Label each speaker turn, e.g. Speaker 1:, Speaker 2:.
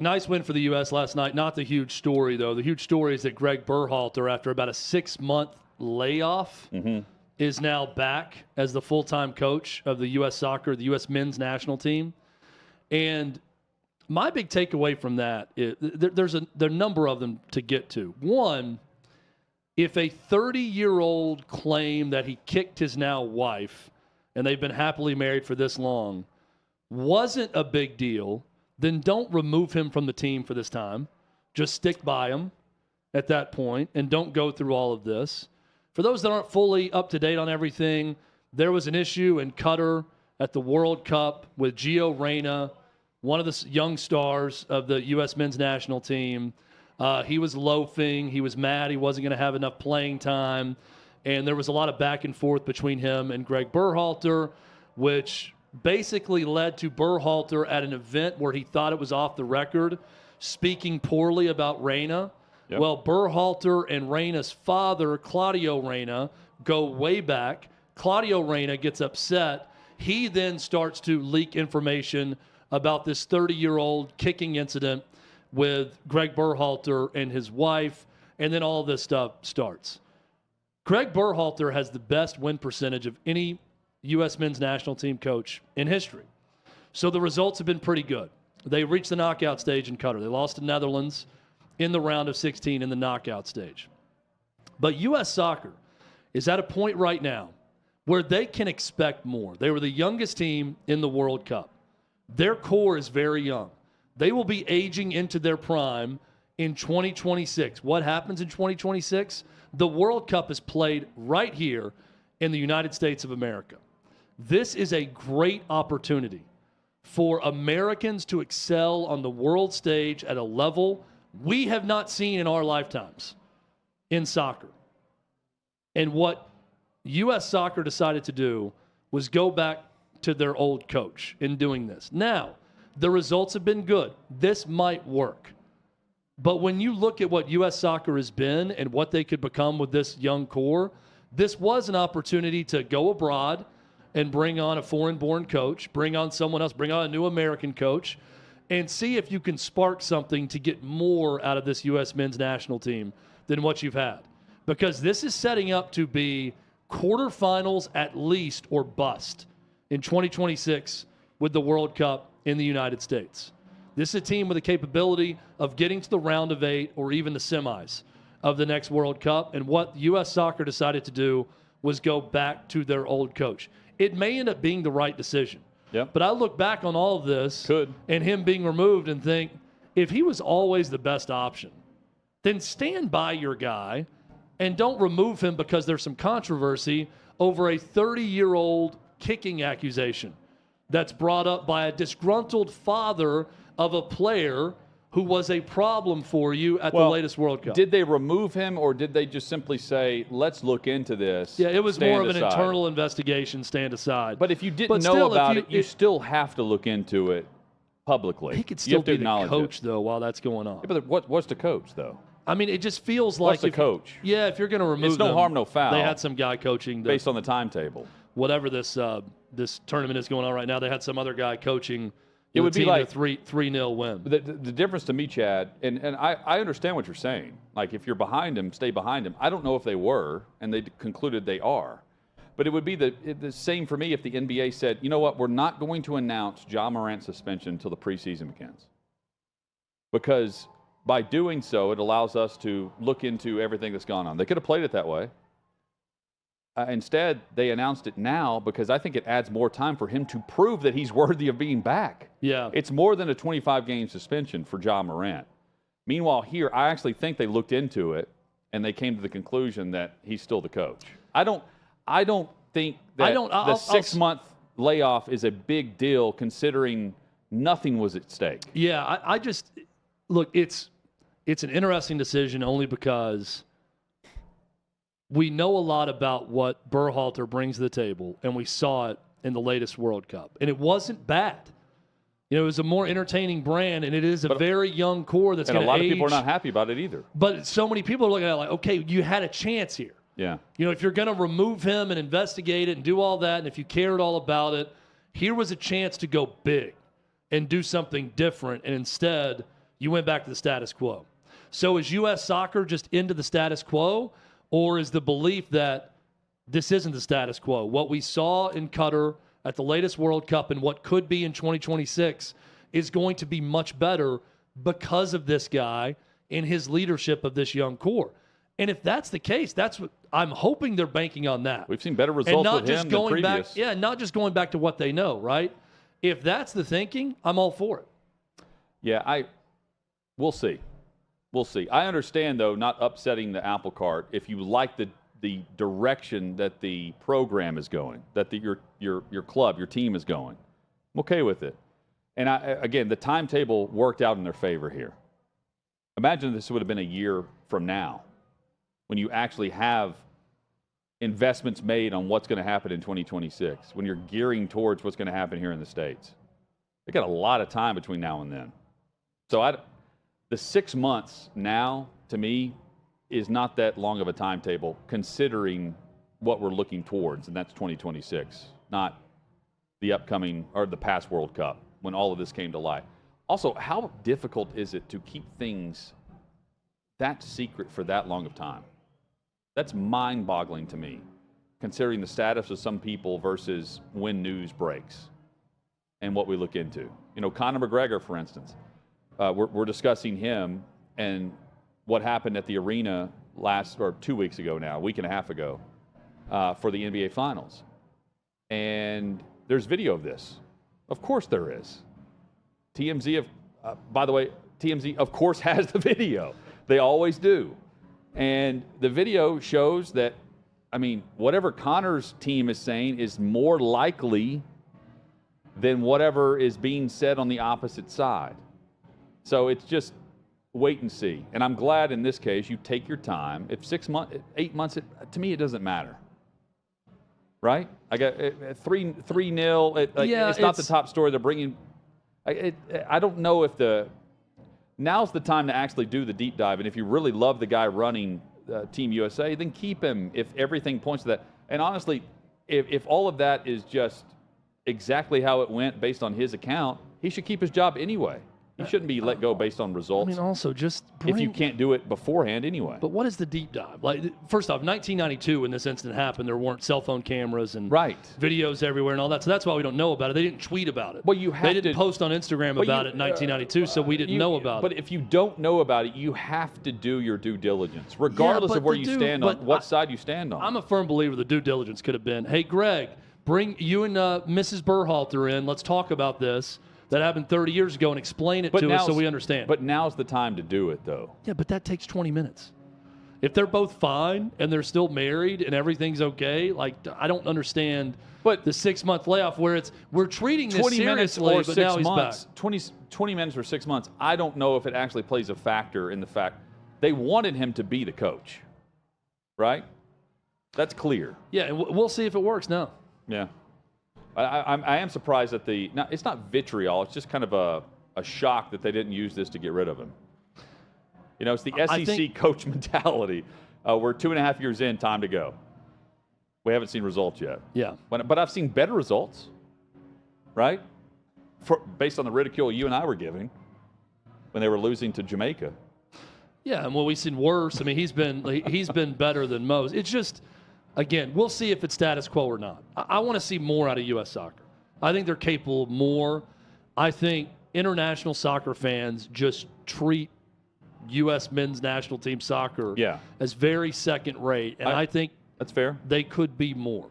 Speaker 1: nice win for the U.S. last night. Not the huge story, though. The huge story is that Gregg Berhalter, after about a 6-month layoff, is now back as the full-time coach of the U.S. soccer, the U.S. men's national team. And my big takeaway from that is there are a number of them to get to. One, if a 30-year-old claimed that he kicked his now wife, and they've been happily married for this long, wasn't a big deal, then don't remove him from the team for this time. Just stick by him at that point and don't go through all of this. For those that aren't fully up to date on everything, there was an issue in Qatar at the World Cup with Gio Reyna, one of the young stars of the U.S. men's national team. He was loafing. He was mad he wasn't going to have enough playing time. And there was a lot of back and forth between him and Gregg Berhalter, which basically led to Berhalter at an event where he thought it was off the record, speaking poorly about Reyna. Yep. Well, Berhalter and Reyna's father, Claudio Reyna, go way back. Claudio Reyna gets upset. He then starts to leak information about this 30-year-old kicking incident with Gregg Berhalter and his wife, and then all this stuff starts. Gregg Berhalter has the best win percentage of any U.S. men's national team coach in history. So the results have been pretty good. They reached the knockout stage in Qatar. They lost to Netherlands in the round of 16 in the knockout stage. But U.S. soccer is at a point right now where they can expect more. They were the youngest team in the World Cup. Their core is very young. They will be aging into their prime in 2026. What happens in 2026? The World Cup is played right here in the United States of America. This is a great opportunity for Americans to excel on the world stage at a level we have not seen in our lifetimes in soccer. And what U.S. soccer decided to do was go back to their old coach in doing this. Now, the results have been good. This might work. But when you look at what U.S. soccer has been and what they could become with this young core, this was an opportunity to go abroad and bring on a foreign-born coach, bring on someone else, bring on a new American coach, and see if you can spark something to get more out of this U.S. men's national team than what you've had. Because this is setting up to be quarterfinals at least or bust in 2026 with the World Cup in the United States. This is a team with the capability of getting to the round of 8 or even the semis of the next World Cup. And what U.S. soccer decided to do was go back to their old coach. It may end up being the right decision.
Speaker 2: Yep.
Speaker 1: But I look back on all of this and him being removed and think, if he was always the best option, then stand by your guy and don't remove him because there's some controversy over a 30-year-old kicking accusation that's brought up by a disgruntled father of a player who was a problem for you at the latest World Cup.
Speaker 2: Did they remove him, or did they just simply say, let's look into this?
Speaker 1: Yeah, it was more of an internal investigation, stand aside.
Speaker 2: But if you didn't know about it, you still have to look into it publicly.
Speaker 1: He could still be the coach, though, while that's going on.
Speaker 2: Yeah, but what's the coach, though?
Speaker 1: I mean, it just feels like...
Speaker 2: What's the coach?
Speaker 1: Yeah, if you're going to remove
Speaker 2: it's no
Speaker 1: them,
Speaker 2: harm, no foul.
Speaker 1: They had some guy coaching.
Speaker 2: Based on the timetable.
Speaker 1: Whatever this tournament is going on right now, they had some other guy coaching.
Speaker 2: It would be like
Speaker 1: a 3-0 win.
Speaker 2: The difference to me, Chad, and I understand what you're saying. Like, if you're behind him, stay behind him. I don't know if they were, and they concluded they are. But it would be the same for me if the NBA said, you know what, we're not going to announce Ja Morant's suspension until the preseason begins. Because by doing so, it allows us to look into everything that's gone on. They could have played it that way. Instead, they announced it now because I think it adds more time for him to prove that he's worthy of being back.
Speaker 1: Yeah.
Speaker 2: It's more than a 25-game suspension for Ja Morant. Meanwhile, here, I actually think they looked into it and they came to the conclusion that he's still the coach. I don't think that the 6-month layoff is a big deal considering nothing was at stake.
Speaker 1: Yeah, I just look, it's an interesting decision only because we know a lot about what Berhalter brings to the table, and we saw it in the latest World Cup. And it wasn't bad. You know, it was a more entertaining brand, and it is a very young core that's going to age.
Speaker 2: And a lot of people are not happy about it either.
Speaker 1: But so many people are looking at it like, okay, you had a chance here.
Speaker 2: Yeah.
Speaker 1: You know, if you're going to remove him and investigate it and do all that, and if you cared all about it, here was a chance to go big and do something different. And instead, you went back to the status quo. So is U.S. soccer just into the status quo, or is the belief that this isn't the status quo? What we saw in Qatar at the latest World Cup and what could be in 2026 is going to be much better because of this guy and his leadership of this young core. And if that's the case, that's what I'm hoping they're banking on that.
Speaker 2: We've seen better results with him than previous.
Speaker 1: Not just going back to what they know, right? If that's the thinking, I'm all for it.
Speaker 2: Yeah, we'll see. We'll see. I understand, though, not upsetting the apple cart if you like the direction that the program is going, that your club, your team is going. I'm okay with it. And again, the timetable worked out in their favor here. Imagine this would have been a year from now when you actually have investments made on what's going to happen in 2026, when you're gearing towards what's going to happen here in the States. They got a lot of time between now and then. So the 6 months now, to me, is not that long of a timetable considering what we're looking towards, and that's 2026, not the upcoming or the past World Cup when all of this came to light. Also, how difficult is it to keep things that secret for that long of time? That's mind-boggling to me, considering the status of some people versus when news breaks and what we look into. You know, Conor McGregor, for instance, we're discussing him and what happened at the arena 2 weeks ago now, a week and a half ago, for the NBA Finals. And there's video of this. Of course there is. TMZ, by the way, TMZ, of course, has the video. They always do. And the video shows that, I mean, whatever Conor's team is saying is more likely than whatever is being said on the opposite side. So it's just wait and see. And I'm glad in this case you take your time. If 6 months, 8 months, to me it doesn't matter. Right? I got 3-0. It's not the top story. They're bringing. I don't know if now's the time to actually do the deep dive. And if you really love the guy running Team USA, then keep him if everything points to that. And honestly, if all of that is just exactly how it went based on his account, he should keep his job anyway. He shouldn't be let go based on results.
Speaker 1: I mean, also just
Speaker 2: if you can't do it beforehand anyway.
Speaker 1: But what is the deep dive? Like, first off, 1992 when this incident happened, there weren't cell phone cameras and videos everywhere and all that. So that's why we don't know about it. They didn't tweet about it.
Speaker 2: Well,
Speaker 1: they didn't post on Instagram about it in 1992, so we didn't know about it.
Speaker 2: But if you don't know about it, you have to do your due diligence, regardless of where you stand on what side you stand on.
Speaker 1: I'm a firm believer the due diligence could have been, hey, Greg, bring you and Mrs. Berhalter in. Let's talk about this. That happened 30 years ago and explain it to us so we understand.
Speaker 2: But now's the time to do it, though.
Speaker 1: Yeah, but that takes 20 minutes. If they're both fine and they're still married and everything's okay, like, I don't understand the 6-month layoff where we're treating this
Speaker 2: 20 minutes
Speaker 1: seriously,
Speaker 2: or
Speaker 1: but
Speaker 2: 6
Speaker 1: now
Speaker 2: months,
Speaker 1: he's back.
Speaker 2: 20 minutes or 6 months, I don't know if it actually plays a factor in the fact they wanted him to be the coach, right? That's clear.
Speaker 1: Yeah, and we'll see if it works now.
Speaker 2: Yeah. I am surprised that it's not vitriol. It's just kind of a shock that they didn't use this to get rid of him. You know, it's the SEC coach mentality. We're 2.5 years in, time to go. We haven't seen results yet.
Speaker 1: Yeah.
Speaker 2: But I've seen better results, right? Based on the ridicule you and I were giving when they were losing to Jamaica.
Speaker 1: Yeah, and we've seen worse. I mean, he's been better than most. It's just, again, we'll see if it's status quo or not. I want to see more out of U.S. soccer. I think they're capable of more. I think international soccer fans just treat U.S. men's national team soccer as very second rate, and I think
Speaker 2: that's fair.
Speaker 1: They could be more.